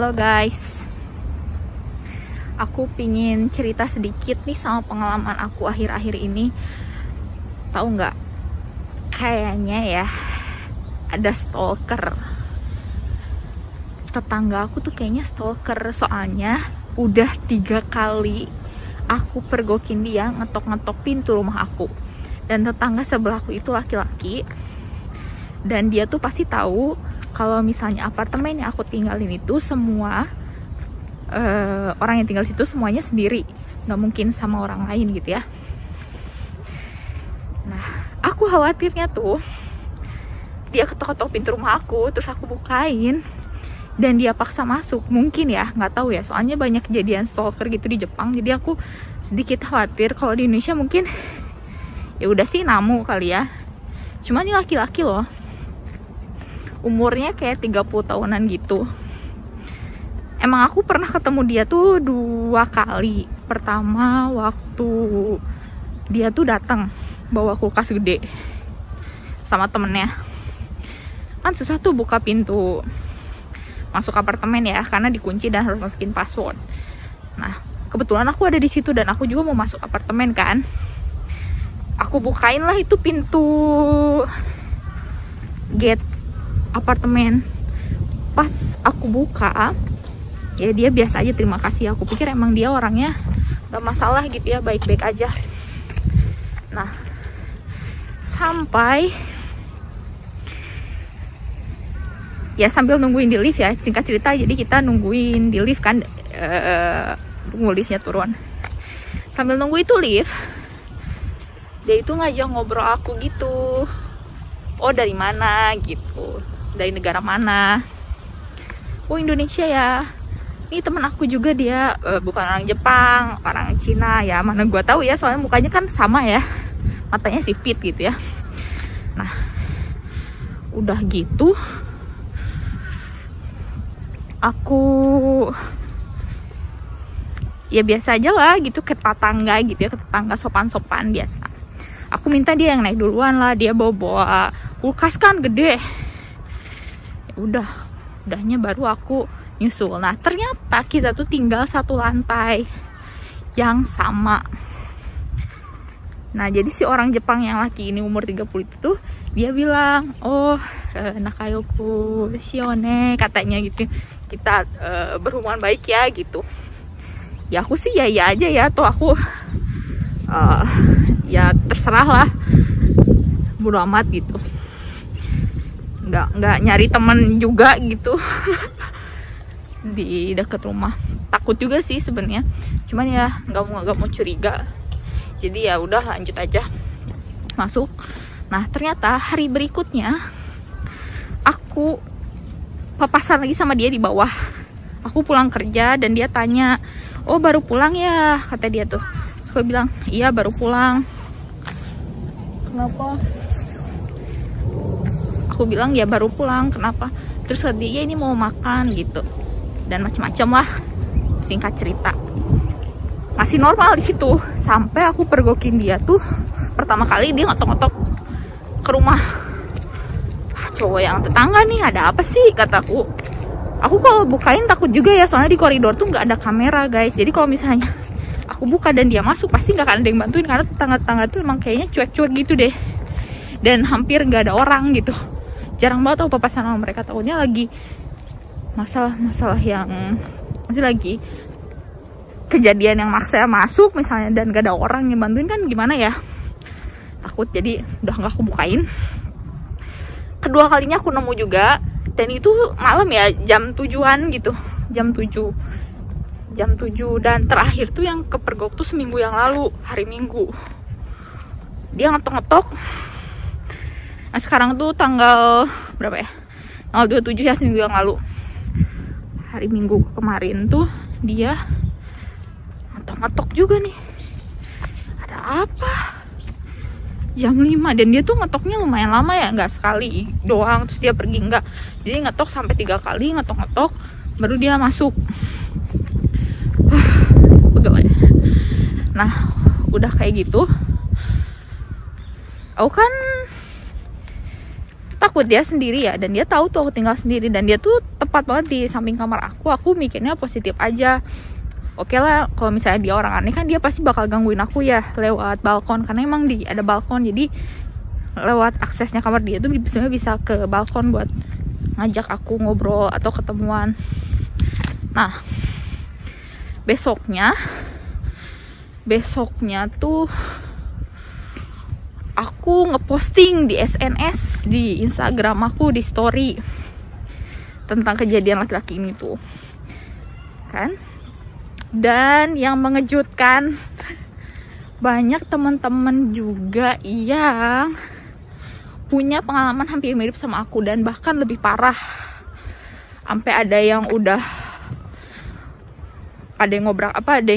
Halo guys, aku pingin cerita sedikit nih sama pengalaman aku akhir-akhir ini. Tahu nggak? Kayaknya ya ada stalker. Tetangga aku tuh kayaknya stalker, soalnya udah 3 kali aku pergokin dia ngetok-ngetok pintu rumah aku. Dan tetangga sebelahku itu laki-laki, dan dia tuh pasti tahu kalau misalnya apartemen yang aku tinggalin itu semua orang yang tinggal situ semuanya sendiri, nggak mungkin sama orang lain gitu ya. Nah, aku khawatirnya tuh dia ketok-ketok pintu rumah aku, terus aku bukain dan dia paksa masuk. Mungkin ya, nggak tahu ya, soalnya banyak kejadian stalker gitu di Jepang, jadi aku sedikit khawatir. Kalau di Indonesia mungkin ya udah sih namu kali ya, cuman ini laki-laki loh, umurnya kayak 30 tahunan gitu. Emang aku pernah ketemu dia tuh 2 kali. Pertama waktu dia tuh datang bawa kulkas gede sama temennya. Kan susah tuh buka pintu masuk apartemen ya, karena dikunci dan harus masukin password. Nah, kebetulan aku ada di situ dan aku juga mau masuk apartemen kan. Aku bukain lah itu pintu gate apartemen. Pas aku buka, ya dia biasa aja terima kasih. Aku pikir emang dia orangnya gak masalah gitu ya, baik-baik aja. Nah, sampai ya sambil nungguin di lift ya, singkat cerita, jadi kita nungguin di lift kan, tunggu liftnya turun. Sambil nunggu itu lift, dia itu ngajak ngobrol aku gitu. Oh, dari mana gitu, dari negara mana? Oh, Indonesia ya. Ini temen aku juga, dia bukan orang Jepang, orang Cina ya. Mana gua tahu ya, soalnya mukanya kan sama ya, matanya sipit gitu ya. Nah, udah gitu aku ya biasa aja lah gitu, ke tetangga gitu ya, ke tetangga sopan-sopan biasa. Aku minta dia yang naik duluan lah, dia bawa kulkas kan gede. Udahnya baru aku nyusul. Nah, ternyata kita tuh tinggal satu lantai yang sama. Nah, jadi si orang Jepang yang laki ini umur 30 itu tuh, dia bilang, oh, nakayoku shione, katanya gitu. Kita berhubungan baik ya gitu. Ya aku sih ya aja ya, tuh aku ya terserah lah, bodo amat gitu. Nggak nyari temen juga gitu di dekat rumah. Takut juga sih sebenarnya, cuman ya nggak mau curiga, jadi ya udah lanjut aja masuk. Nah, ternyata hari berikutnya aku papasan lagi sama dia di bawah. Aku pulang kerja dan dia tanya, oh baru pulang ya, kata dia tuh. Terus gue bilang, iya baru pulang. Kenapa? Aku bilang ya baru pulang, kenapa? Terus dia ini mau makan gitu, dan macam-macam lah, singkat cerita. Masih normal di situ sampai aku pergokin dia tuh. Pertama kali dia ngetok-ngetok ke rumah cowok yang tetangga nih, ada apa sih, kataku. Aku kalau bukain takut juga ya, soalnya di koridor tuh nggak ada kamera guys. Jadi kalau misalnya aku buka dan dia masuk, pasti nggak akan ada yang bantuin, karena tetangga-tetangga tuh emang kayaknya cuek-cuek gitu deh, dan hampir nggak ada orang gitu. Jarang banget aku papasan sama mereka, takutnya lagi masalah yang masih lagi kejadian yang maksa masuk misalnya dan gak ada orang yang bantuin, kan gimana ya, takut. Jadi udah nggak aku bukain. Kedua kalinya aku nemu juga, dan itu malam ya, jam 7-an gitu, jam 7. Dan terakhir tuh yang kepergok tuh seminggu yang lalu, hari Minggu. Dia ngetok-ngetok. Nah, sekarang tuh tanggal berapa ya? Tanggal 27 ya, seminggu yang lalu. Hari Minggu kemarin tuh dia ngetok-ngetok juga nih. Ada apa? Jam 5, dan dia tuh ngetoknya lumayan lama ya, nggak sekali doang terus dia pergi, enggak. Jadi ngetok sampai 3 kali, ngetok-ngetok baru dia masuk. Pegel ya. Nah, udah kayak gitu, aku kan takut dia sendiri ya, dan dia tahu tuh aku tinggal sendiri, dan dia tuh tepat banget di samping kamar aku mikirnya positif aja. Oke lah, kalau misalnya dia orang aneh kan dia pasti bakal gangguin aku ya lewat balkon, karena emang ada balkon, jadi lewat aksesnya kamar dia tuh sebenarnya bisa ke balkon buat ngajak aku ngobrol atau ketemuan. Nah, besoknya tuh aku ngeposting di SNS di Instagram aku, di story, tentang kejadian laki-laki ini tuh kan. Dan yang mengejutkan, banyak teman-teman juga yang punya pengalaman hampir mirip sama aku, dan bahkan lebih parah. Sampai ada yang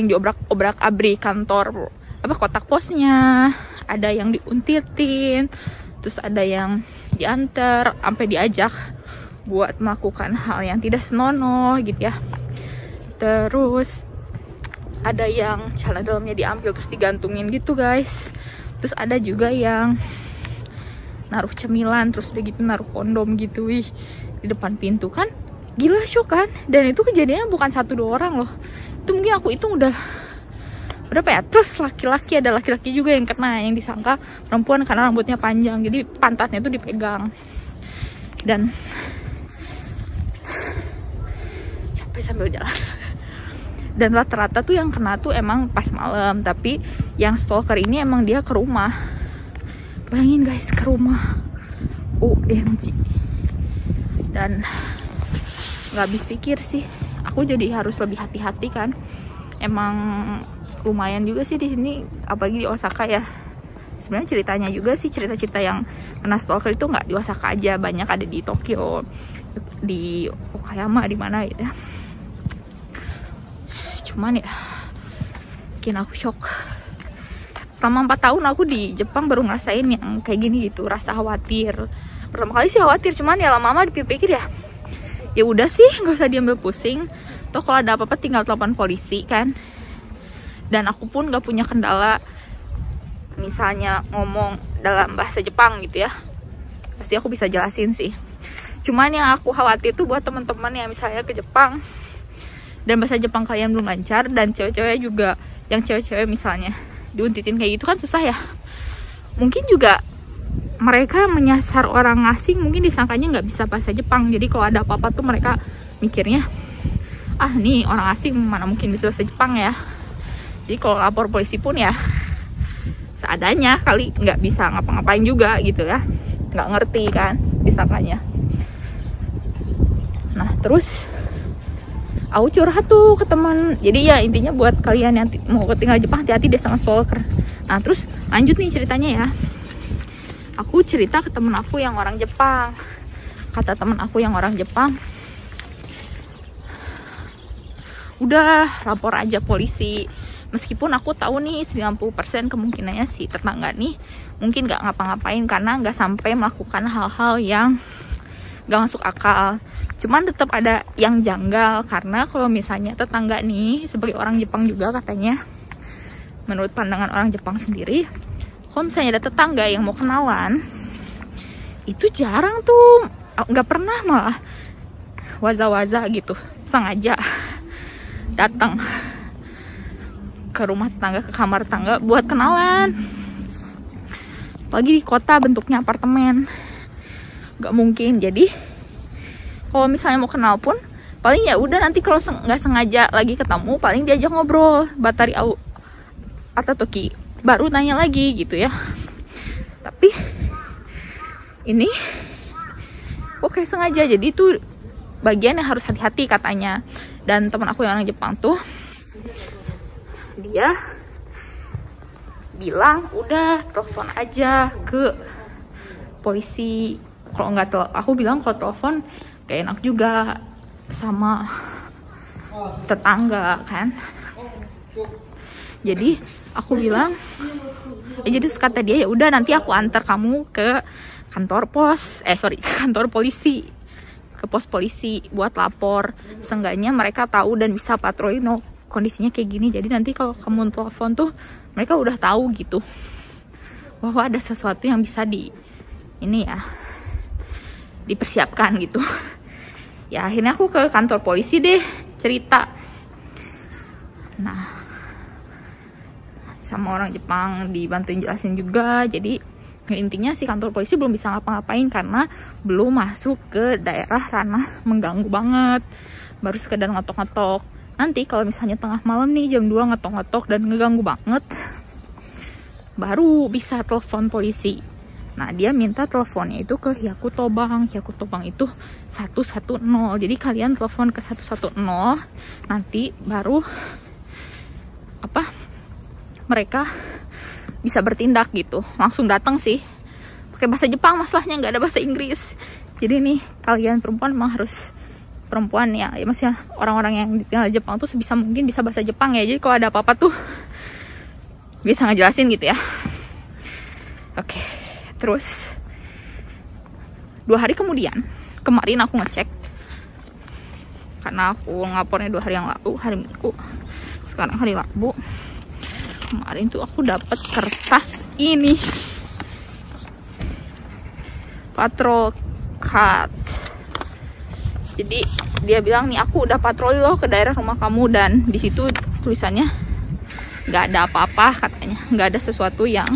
diobrak-abrik kantor kotak posnya, ada yang diuntitin, terus ada yang diantar, sampai diajak buat melakukan hal yang tidak senonoh gitu ya. Terus ada yang celana dalamnya diambil terus digantungin gitu guys. Terus ada juga yang naruh cemilan, terus udah gitu naruh kondom gitu di depan pintu kan. Gila, shock kan. Dan itu kejadiannya bukan 1-2 orang loh, itu mungkin aku hitung udah berapa ya. Terus ada laki-laki juga yang kena, yang disangka perempuan karena rambutnya panjang, jadi pantatnya tuh dipegang. Dan capek sambil jalan. Dan rata-rata tuh yang kena tuh emang pas malam, tapi yang stalker ini emang dia ke rumah. Bayangin guys, ke rumah. OMG. Dan nggak habis pikir sih, aku jadi harus lebih hati-hati kan. Emang lumayan juga sih di sini, apalagi di Osaka ya. Sebenarnya ceritanya juga sih, cerita-cerita yang kena stalker itu nggak di Osaka aja, banyak ada di Tokyo, di Okayama, di mana gitu ya. Cuman ya bikin aku shock. Selama 4 tahun aku di Jepang baru ngerasain yang kayak gini gitu, rasa khawatir. Pertama kali sih khawatir, cuman ya lama-lama dipikir-pikir ya udah sih, nggak usah diambil pusing. Toh kalau ada apa-apa tinggal telepon polisi kan. Dan aku pun nggak punya kendala misalnya ngomong dalam bahasa Jepang gitu ya, pasti aku bisa jelasin sih. Cuman yang aku khawatir tuh buat teman-teman yang misalnya ke Jepang dan bahasa Jepang kalian belum lancar, dan cewek-cewek juga, yang cewek-cewek misalnya diuntitin kayak gitu kan susah ya. Mungkin juga mereka menyasar orang asing, mungkin disangkanya nggak bisa bahasa Jepang, jadi kalau ada apa-apa tuh mereka mikirnya, ah nih orang asing mana mungkin bisa bahasa Jepang ya. Jadi kalau lapor polisi pun ya seadanya, kali nggak bisa ngapa-ngapain juga gitu ya, nggak ngerti kan disangkanya. Nah terus aku curhat tuh ke teman. Jadi ya intinya buat kalian yang mau tinggal Jepang, hati-hati deh sama stalker. Nah terus lanjut nih ceritanya ya. Aku cerita ke temen aku yang orang Jepang. Kata temen aku yang orang Jepang, udah lapor aja polisi. Meskipun aku tahu nih 90% kemungkinannya si tetangga nih mungkin gak ngapa-ngapain, karena gak sampai melakukan hal-hal yang gak masuk akal. Cuman tetap ada yang janggal, karena kalau misalnya tetangga nih sebagai orang Jepang juga katanya, menurut pandangan orang Jepang sendiri, kalau misalnya ada tetangga yang mau kenalan, itu jarang tuh, nggak pernah malah waza-waza gitu, sengaja datang ke rumah tetangga, ke kamar tetangga buat kenalan. Apalagi di kota bentuknya apartemen, nggak mungkin. Jadi kalau misalnya mau kenal pun paling ya udah nanti kalau nggak sengaja lagi ketemu, paling diajak ngobrol batari au atau toki, baru tanya lagi gitu ya. Tapi ini oke sengaja, jadi itu bagian yang harus hati-hati katanya. Dan teman aku yang orang Jepang tuh, dia bilang udah telepon aja ke polisi. Kalau nggak aku bilang kalau telepon gak enak juga sama tetangga kan. Jadi aku bilang, jadi kata dia ya udah nanti aku antar kamu ke kantor pos, ke kantor polisi, ke pos polisi buat lapor. Seenggaknya mereka tahu dan bisa patroli kondisinya kayak gini. Jadi nanti kalau kamu telepon tuh mereka udah tahu gitu bahwa ada sesuatu yang bisa ini ya, dipersiapkan gitu. Ya akhirnya aku ke kantor polisi deh cerita. Nah sama orang Jepang dibantuin jelasin juga. Jadi intinya si kantor polisi belum bisa ngapa-ngapain karena belum masuk ke daerah ranah mengganggu banget, baru sekedar ngetok-ngetok. Nanti kalau misalnya tengah malam nih jam 2 ngetok-ngetok dan ngeganggu banget, baru bisa telepon polisi. Nah dia minta teleponnya itu ke Hyakuto Bank. Hyakuto Bank itu 110. Jadi kalian telepon ke 110, nanti baru mereka bisa bertindak gitu. Langsung datang sih, pakai bahasa Jepang masalahnya, nggak ada bahasa Inggris. Jadi nih kalian perempuan memang harus perempuan ya maksudnya orang-orang yang tinggal di Jepang tuh sebisa mungkin bisa bahasa Jepang ya. Jadi kalau ada apa-apa tuh bisa ngejelasin gitu ya. Oke. Terus 2 hari kemudian, kemarin aku ngecek karena aku ngapornya 2 hari yang lalu, hari Minggu, sekarang hari Rabu. Kemarin tuh aku dapat kertas ini, patrol card. Jadi dia bilang nih, aku udah patroli loh ke daerah rumah kamu, dan di situ tulisannya nggak ada apa-apa katanya, nggak ada sesuatu yang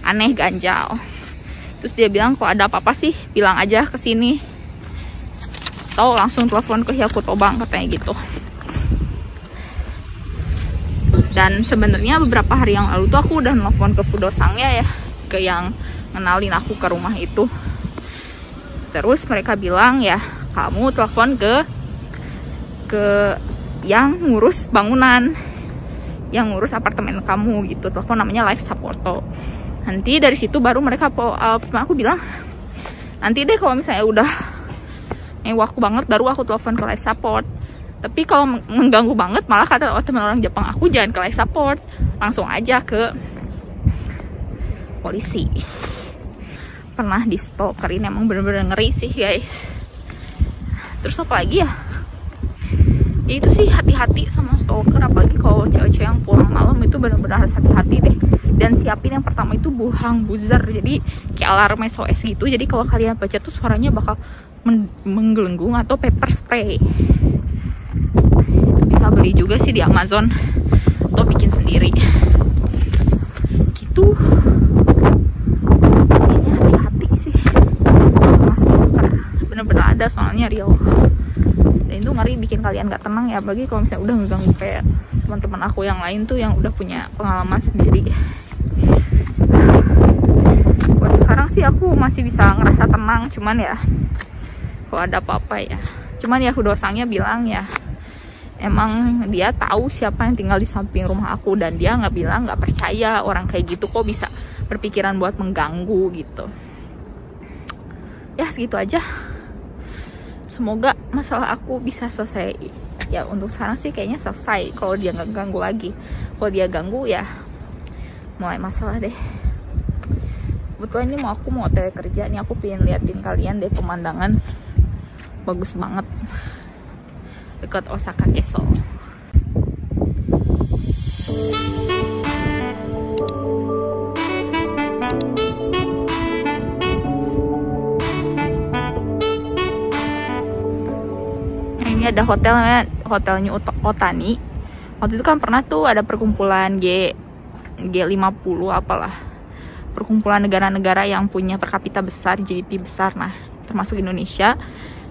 aneh ganjal. Terus dia bilang kalau ada apa-apa sih bilang aja ke sini, atau langsung telepon ke Hyakuto Bank katanya gitu. Dan sebenarnya beberapa hari yang lalu tuh aku udah nelfon ke Fudosangnya ya, ke yang ngenalin aku ke rumah itu. Terus mereka bilang ya kamu telepon ke yang ngurus bangunan, yang ngurus apartemen kamu gitu. Telepon namanya Life Supporto. Nanti dari situ baru mereka aku bilang nanti deh kalau misalnya udah waktu banget baru aku telepon ke Life Support. Tapi kalau mengganggu banget malah kata teman orang Jepang aku jangan ke Life Support, langsung aja ke polisi. Pernah di stalkerin, emang bener-bener ngeri sih guys. Terus apa lagi ya? Ya itu sih, hati-hati sama stalker, apalagi kalau cewek-cewek yang pulang malam itu bener-bener harus hati-hati deh. Dan siapin yang pertama itu buhang buzzer, jadi kayak alarm SOS gitu. Jadi kalau kalian baca tuh suaranya bakal menggelenggung, atau pepper spray. Bisa beli juga sih di Amazon atau bikin sendiri gitu. Ini hati-hati sih sama stalker, bener-bener ada soalnya real. Dan itu ngeri, bikin kalian gak tenang ya, apalagi kalau misalnya udah ngeganggu kayak teman-teman aku yang lain tuh yang udah punya pengalaman sendiri. Buat sekarang sih aku masih bisa ngerasa tenang, cuman ya kalau ada apa-apa ya, cuman ya Fudosangnya bilang ya emang dia tahu siapa yang tinggal di samping rumah aku, dan dia nggak percaya orang kayak gitu kok bisa berpikiran buat mengganggu gitu. Ya segitu aja, semoga masalah aku bisa selesai ya. Untuk sekarang sih kayaknya selesai kalau dia nggak ganggu lagi. Kalau dia ganggu ya mulai masalah deh. Kebetulan ini aku mau OTW kerja nih, aku pengen liatin kalian deh pemandangan bagus banget dekat Osaka Castle. Ini ada hotelnya, hotelnya Otani. Waktu itu kan pernah tuh ada perkumpulan G50 apalah, perkumpulan negara-negara yang punya per kapita besar, GDP besar, nah termasuk Indonesia.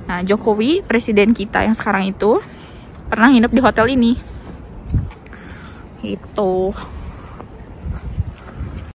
Nah Jokowi, presiden kita yang sekarang itu, pernah nginep di hotel ini gitu.